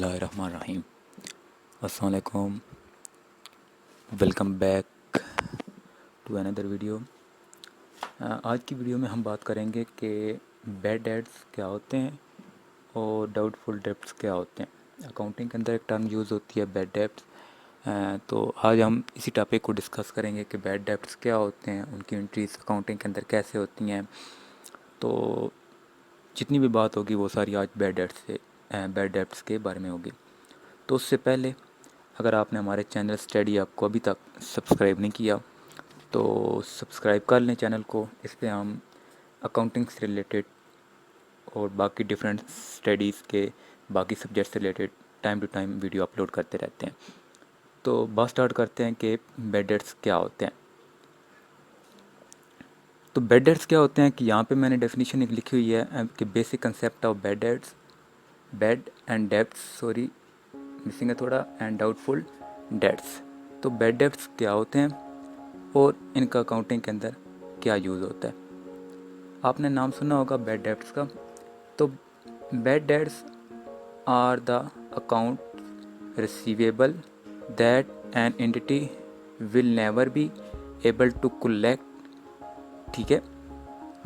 बिस्मिल्लाहिर्रहमानिर्रहीम। अस्सलाम वालेकुम। Welcome back to another video. आज की वीडियो में हम बात करेंगे कि बैड डेट्स क्या होते हैं और डाउटफुल डेब्ट्स क्या होते हैं। अकाउंटिंग के अंदर एक टर्म यूज़ होती है बैड डेब्ट्स। तो आज हम इसी टॉपिक को डिस्कस करेंगे कि बैड डेब्ट्स क्या होते हैं, उनकी एंट्रीज अकाउंटिंग के अंदर कैसे होती हैं। तो जितनी भी बात होगी वो सारी आज बैड डेब्ट्स के बारे में होगी। तो उससे पहले अगर आपने हमारे चैनल स्टडी ऐप को अभी तक सब्सक्राइब नहीं किया तो सब्सक्राइब कर लें चैनल को। इस पे हम अकाउंटिंग से रिलेटेड और बाकी डिफरेंट स्टडीज़ के बाकी सब्जेक्ट से related time to time video upload करते रहते हैं। तो बात स्टार्ट करते हैं कि बैड डेट्स क्या होते हैं। तो बैड डेट्स क्या होते हैं कि यहाँ पे मैंने डेफिनेशन एक लिखी हुई है कि basic concept of bad debts, bad and debts, sorry missing है थोड़ा, एंड डाउटफुल डेट्स। तो बैड डेब्ट्स क्या होते हैं और इनका अकाउंटिंग के अंदर क्या यूज़ होता है। आपने नाम सुना होगा बैड डेब्ट्स का। तो bad debts are the account receivable that an entity will never be able to collect. ठीक है,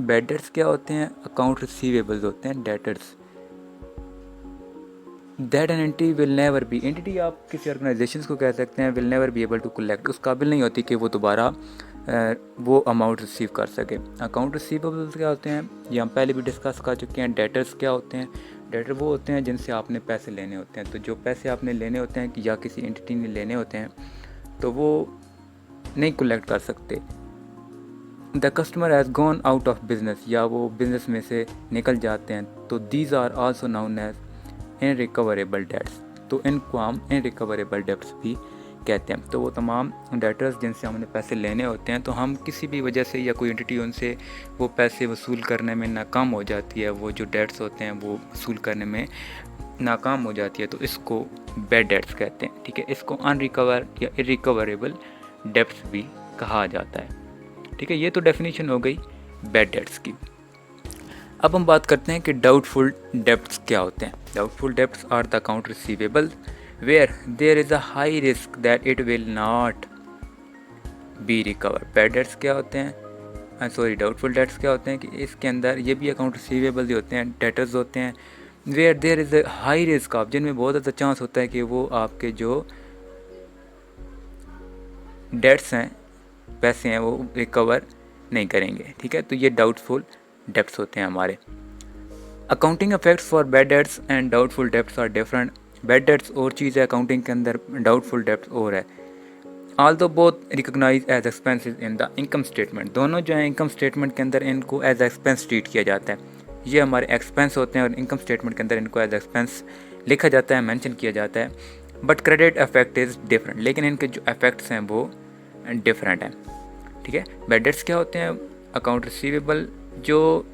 बैड डेट्स क्या होते हैं? अकाउंट रिसीवेबल्स होते हैं, debtors that an entity will never be, entity आप किसी ऑर्गेनाइजेशन को कह सकते हैं, will never be able to collect, उस काबिल नहीं होती कि वो दोबारा वो अमाउंट रिसीव कर सके। अकाउंट रिसीवेबल्स क्या होते हैं ये हम पहले भी डिस्कस कर चुके हैं। डेटर्स क्या होते हैं? डेटर वो होते हैं जिनसे आपने पैसे लेने होते हैं। तो जो पैसे आपने लेने होते हैं या किसी एंटिटी ने लेने होते हैं तो वो नहीं कलेक्ट कर सकते। The customer has gone out of business, या वो बिजनेस में से निकल जाते हैं, तो these are also known as irrecoverable debts. तो इनको हम इनरिकवरेबल डेट्स भी कहते हैं। तो वो तमाम डेटर्स जिनसे हमने पैसे लेने होते हैं, तो हम किसी भी वजह से या कोई एंटिटी उनसे वो पैसे वसूल करने में नाकाम हो जाती है, वो जो डेट्स होते हैं वो वसूल करने में नाकाम हो जाती है, तो इसको बैड डेट्स कहते हैं। ठीक है, इसको अनरिकवर या इरिकवरेबल डेट्स भी कहा जाता है। ठीक है, ये तो डेफिनेशन हो गई बैड डेट्स की। अब हम बात करते हैं कि डाउटफुल डेब्ट्स क्या होते हैं। Doubtful debts are the account receivable where there is a high risk that it will not be recover. Bad debts क्या होते हैं, सॉरी डाउटफुल डेट्स क्या होते हैं कि इसके अंदर ये भी अकाउंट रिसीवेबल ही होते हैं, डेटर्स होते हैं। Where there is a high risk of, जिनमें बहुत ज़्यादा चांस होता है कि वो आपके जो डेट्स हैं, पैसे हैं, वो रिकवर नहीं करेंगे। ठीक है, तो ये डाउटफुल डेब्ट्स होते हैं हमारे। Accounting effects for bad debts and doubtful debts are different. Bad debts और चीज़ है अकाउंटिंग के अंदर, डाउटफुल डेब्ट्स और है। Although both recognize as expenses in the income statement, दोनों जो है इनकम स्टेटमेंट के अंदर इनको एज एक्सपेंस ट्रीट किया जाता है। ये हमारे एक्सपेंस होते हैं और इनकम स्टेटमेंट के अंदर इनको एज एक्सपेंस लिखा जाता है, मेंशन किया जाता है। But credit effect is different, लेकिन इनके जो इफेक्ट्स हैं वो डिफरेंट हैं। ठीक है, बैड डेट्स क्या होते हैं? अकाउंट रिसीवेबल जो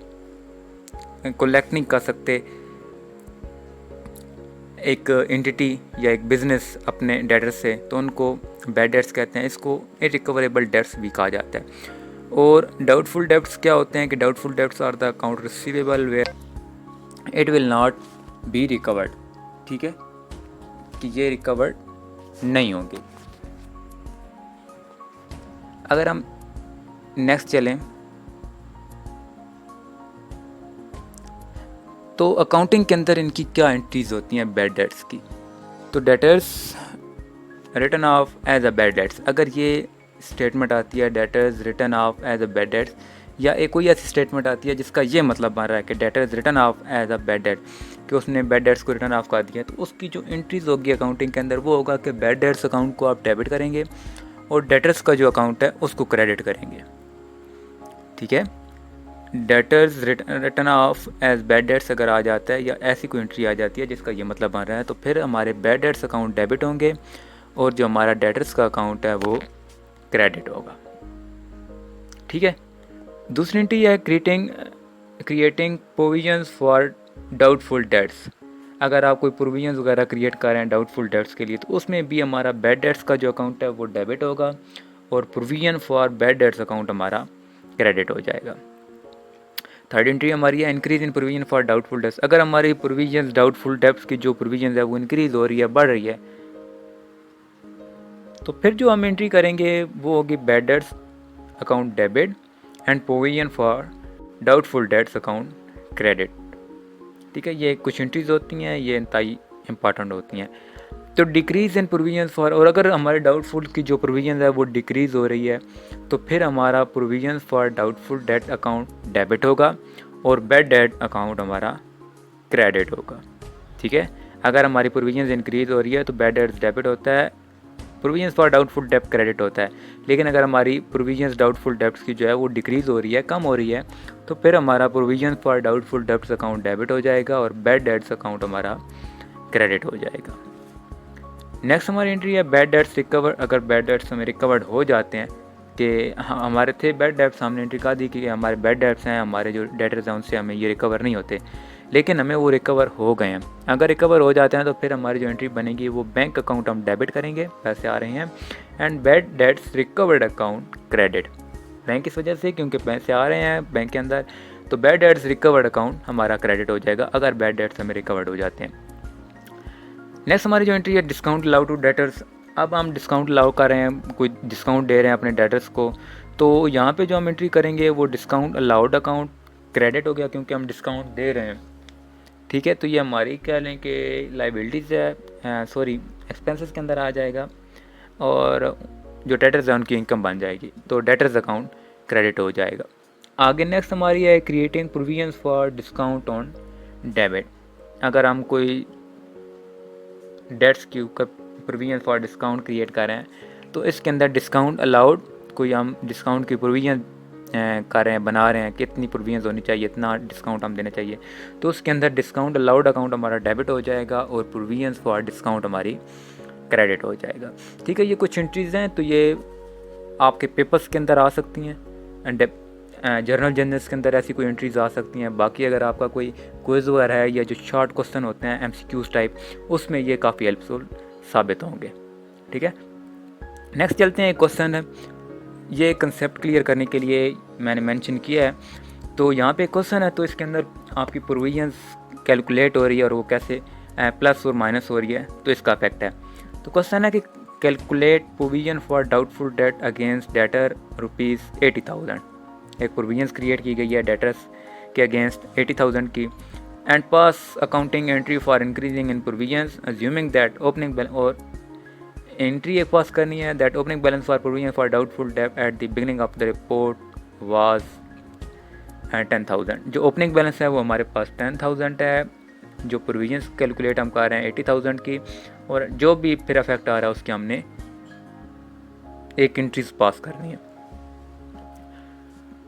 कलेक्ट नहीं कर सकते, एक एंटिटी या एक बिज़नेस अपने डेटर्स से, तो उनको बैड डेट्स कहते हैं। इसको इरिकवरेबल डेट्स भी कहा जाता है। और डाउटफुल डेट्स क्या होते हैं कि doubtful debts are the account receivable where it will not be recovered. ठीक है, कि ये रिकवर्ड नहीं होंगे। अगर हम नेक्स्ट चलें तो अकाउंटिंग के अंदर इनकी क्या एंट्रीज होती हैं बैड डेट्स की। तो debtors written off as a bad debts, अगर ये स्टेटमेंट आती है debtors written off as a bad debts, या एक कोई ऐसी स्टेटमेंट आती है जिसका ये मतलब बन रहा है कि debtors written off as a bad debt, कि उसने बैड डेट्स को रिटर्न ऑफ कर दिया, तो उसकी जो एंट्रीज होगी अकाउंटिंग के अंदर वो होगा कि बैड डेट्स अकाउंट को आप डेबिट करेंगे और डेटर्स का जो अकाउंट है उसको क्रेडिट करेंगे। ठीक है, debtors return off as bad debts अगर आ जाता है या ऐसी कोई एंट्री आ जाती है जिसका ये मतलब बन रहा है, तो फिर हमारे बैड डेट्स अकाउंट डेबिट होंगे और जो हमारा डेटर्स का अकाउंट है वो क्रेडिट होगा। ठीक है, दूसरी एंट्री है creating provisions for doubtful debts. अगर आप कोई प्रोविजंस वगैरह क्रिएट कर रहे हैं डाउटफुल डेट्स के लिए, तो उसमें भी हमारा बैड डेट्स का जो अकाउंट है वो डेबिट होगा और provision for bad dates account हमारा क्रेडिट हो जाएगा। थर्ड एंट्री हमारी है increase in provision for doubtful debts. अगर हमारी प्रोविजन डाउटफुल डेब्ट्स की जो प्रोविजन है वो इंक्रीज हो रही है, बढ़ रही है, तो फिर जो हम एंट्री करेंगे वो होगी bad debts account debit and provision for doubtful debts account credit. ठीक है, ये कुछ एंट्रीज होती हैं, ये इंतहाई इंपॉर्टेंट होती हैं। तो डिक्रीज़ इन प्रोविजन फॉर, और अगर हमारे डाउटफुल की जो प्रोविजन है वो डिक्रीज़ हो रही है तो फिर हमारा provision for doubtful debt account debit होगा और बैड डेट अकाउंट हमारा क्रेडिट होगा। ठीक है, अगर हमारी प्रोविजन इंक्रीज़ हो रही है तो बैड डेट्स डेबिट होता है, प्रोविजन फॉर डाउटफुल डेब्ट क्रेडिट होता है। लेकिन अगर हमारी प्रोविजन डाउटफुल डेब्ट्स की जो है वो डिक्रीज़ हो रही है, कम हो रही है, तो फिर हमारा provision for doubtful debts account debit हो जाएगा और बैड डेट्स अकाउंट हमारा क्रेडिट हो जाएगा। नेक्स्ट हमारी एंट्री है बैड डेट्स रिकवर। अगर बैड डेट्स हमें रिकवर्ड हो जाते हैं कि हमारे थे बैड डेट्स, हमने एंट्री कहा दी कि हमारे बैड डेट्स हैं, हमारे जो डेटर्स हैं उनसे हमें ये रिकवर नहीं होते, लेकिन हमें वो रिकवर हो गए हैं। अगर रिकवर हो जाते हैं तो फिर हमारी जो एंट्री बनेगी वो बैंक अकाउंट हम डेबिट करेंगे, पैसे आ रहे हैं, and bad debts recovered account credit. Bank इस वजह से क्योंकि पैसे आ रहे हैं बैंक के अंदर, तो बैड डेट्स रिकवर्ड अकाउंट हमारा क्रेडिट हो जाएगा अगर बैड डेट्स हमें रिकवर्ड हो जाते हैं। नेक्स्ट हमारी जो एंट्री है डिस्काउंट अलाउ टू डेटर्स। अब हम डिस्काउंट अलाउ कर रहे हैं, कोई डिस्काउंट दे रहे हैं अपने डेटर्स को, तो यहाँ पे जो हम एंट्री करेंगे वो डिस्काउंट अलाउड अकाउंट क्रेडिट हो गया क्योंकि हम डिस्काउंट दे रहे हैं। ठीक है, तो ये हमारी कह लें कि लाइबिलिटीज़ है, सॉरी एक्सपेंसेस के अंदर आ जाएगा और जो डेटर्स है उनकी इनकम बन जाएगी, तो डेटर्स अकाउंट क्रेडिट हो जाएगा। आगे नेक्स्ट हमारी है creating provisions for discount on debit. अगर हम कोई डेट्स की प्रोविजन फॉर डिस्काउंट क्रिएट कर रहे हैं तो इसके अंदर डिस्काउंट अलाउड, कोई हम डिस्काउंट की प्रोविजन कर रहे हैं, बना रहे हैं, कितनी प्रोविजन होनी चाहिए, इतना डिस्काउंट हम देना चाहिए, तो उसके अंदर डिस्काउंट अलाउड अकाउंट हमारा डेबिट हो जाएगा और प्रोविजन फॉर डिस्काउंट हमारी क्रेडिट हो जाएगा। ठीक है, ये कुछ एंट्रीज़ हैं, तो ये आपके पेपर्स के अंदर आ सकती हैं एंड जर्नल जर्नल्स के अंदर ऐसी कोई एंट्रीज आ सकती हैं। बाकी अगर आपका कोई क्विज़ वगैरह है या जो शॉर्ट क्वेश्चन होते हैं MCQs टाइप, उसमें ये काफ़ी हेल्पफुल साबित होंगे। ठीक है, नेक्स्ट चलते हैं। एक क्वेश्चन है, ये कंसेप्ट क्लियर करने के लिए मैंने मेंशन किया है। तो यहाँ पे क्वेश्चन है, तो इसके अंदर आपकी प्रोविजंस कैलकुलेट हो रही है और वो कैसे प्लस और माइनस हो रही है, तो इसका इफेक्ट है। तो क्वेश्चन है कि calculate provision for doubtful debt against debtor ₹80,000। एक प्रोविजंस क्रिएट की गई है डेटर्स के अगेंस्ट 80,000 की, and pass accounting entry for increasing in provisions assuming that opening balance, और एंट्री एक पास करनी है that opening balance for provision for doubtful debt at the beginning of the report was 10,000। जो ओपनिंग बैलेंस है वो हमारे पास 10,000 है, जो प्रोविजंस कैलकुलेट हम कर रहे हैं 80,000 की, और जो भी फिर इफेक्ट आ रहा है उसकी हमने एक एंट्रीज पास करनी है।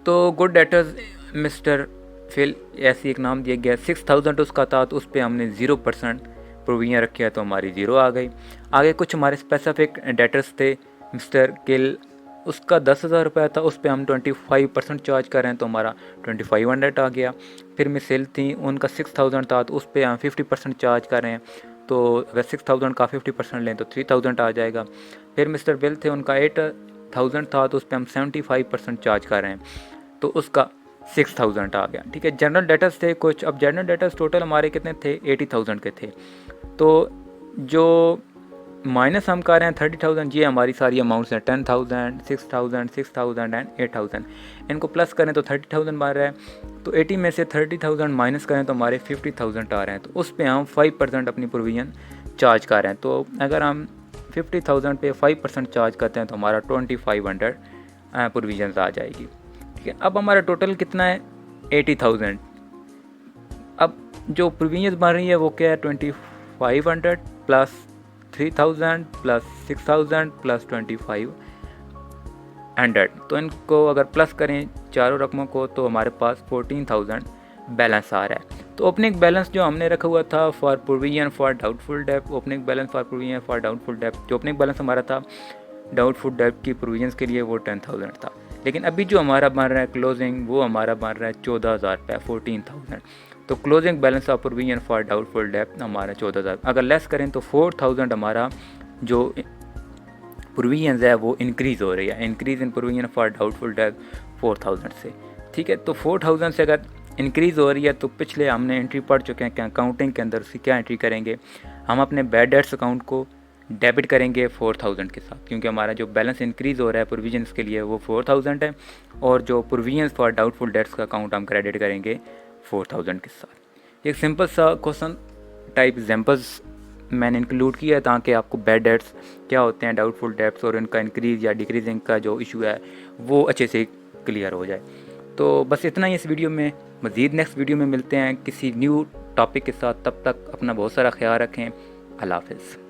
तो गुड डेटर्स मिस्टर फिल, ऐसी एक नाम दिया गया, 6,000 उसका था, तो उस पर हमने 0% प्रोविजन रखी है तो हमारी 0 आ गई। आगे कुछ हमारे स्पेसिफिक डेटर्स थे, मिस्टर किल, उसका 10,000 रुपये था, उस पर हम 25% चार्ज कर रहे हैं तो हमारा 2500 आ गया। फिर मिस हिल थी, उनका 6,000 था तो उस पर हम 50% चार्ज कर रहे हैं, तो अगर 6,000 का 50% लें तो 3,000 आ जाएगा। फिर मिस्टर बिल थे, उनका 8,000 था तो उस पर हम 75% चार्ज कर रहे हैं, तो उसका 6,000 आ गया। ठीक है, जनरल डेटर्स थे कुछ। अब जनरल डेटर्स टोटल हमारे कितने थे, 80,000 के थे, तो जो माइनस हम कर रहे हैं 30,000, ये हमारी सारी अमाउंट्स हैं, 10,000, 6,000, 6,000 एंड 8,000। इनको प्लस करें तो 30,000 बन रहा है, तो 80 में से 30,000 माइनस करें तो हमारे 50,000 आ रहे हैं, तो उस पर हम 5% अपनी प्रोविजन चार्ज कर रहे हैं। तो अगर हम 50,000 पे 5% चार्ज करते हैं तो हमारा 2,500 प्रोविजन आ जाएगी। ठीक है, अब हमारा टोटल कितना है, 80,000। अब जो प्रोविजन बन रही है वो क्या है, 2,500 प्लस 3,000 प्लस 6,000 प्लस 2,500। तो इनको अगर प्लस करें चारों रकमों को तो हमारे पास 14,000 बैलेंस आ रहा है। तो ओपनिंग बैलेंस जो हमने रखा हुआ था फॉर प्रोविजन फॉर डाउटफुल डेब्ट, opening balance for provision for doubtful डेब्ट, जो ओपनिंग बैलेंस हमारा था डाउटफुल डेब्ट की प्रोविजन के लिए वो 10,000 था, लेकिन अभी जो हमारा बन रहा है क्लोजिंग, वो हमारा बन रहा है 14,000 रुपये, 14,000। तो closing balance of provision for doubtful डेब्ट हमारा 14,000। अगर लेस करें तो 4,000 हमारा जो प्रोविजन है वो इंक्रीज़ हो रही है, increase in provision for doubtful डेब्ट 4,000 से। ठीक है, तो 4,000 से अगर इंक्रीज़ हो रही है तो पिछले हमने एंट्री पढ़ चुके हैं कि अकाउंटिंग के अंदर उसकी क्या एंट्री करेंगे। हम अपने बैड डेट्स अकाउंट को डेबिट करेंगे 4000 के साथ, क्योंकि हमारा जो बैलेंस इंक्रीज़ हो रहा है प्रोविजंस के लिए वो 4000 है, और जो प्रोविजंस फॉर डाउटफुल डेट्स का अकाउंट हम क्रेडिट करेंगे 4000 के साथ। एक सिंपल सा क्वेश्चन टाइप एग्जांपल्स मैंने इंक्लूड किया है ताकि आपको बैड डेट्स क्या होते हैं, डाउटफुल डेट्स और इनका इंक्रीज़ या डिक्रीजिंग का जो इशू है वो अच्छे से क्लियर हो जाए। तो बस इतना ही इस वीडियो में। मज़ीद नेक्स्ट वीडियो में मिलते हैं किसी न्यू टॉपिक के साथ। तब तक अपना बहुत सारा ख्याल रखें। अल्लाह हाफ़िज़।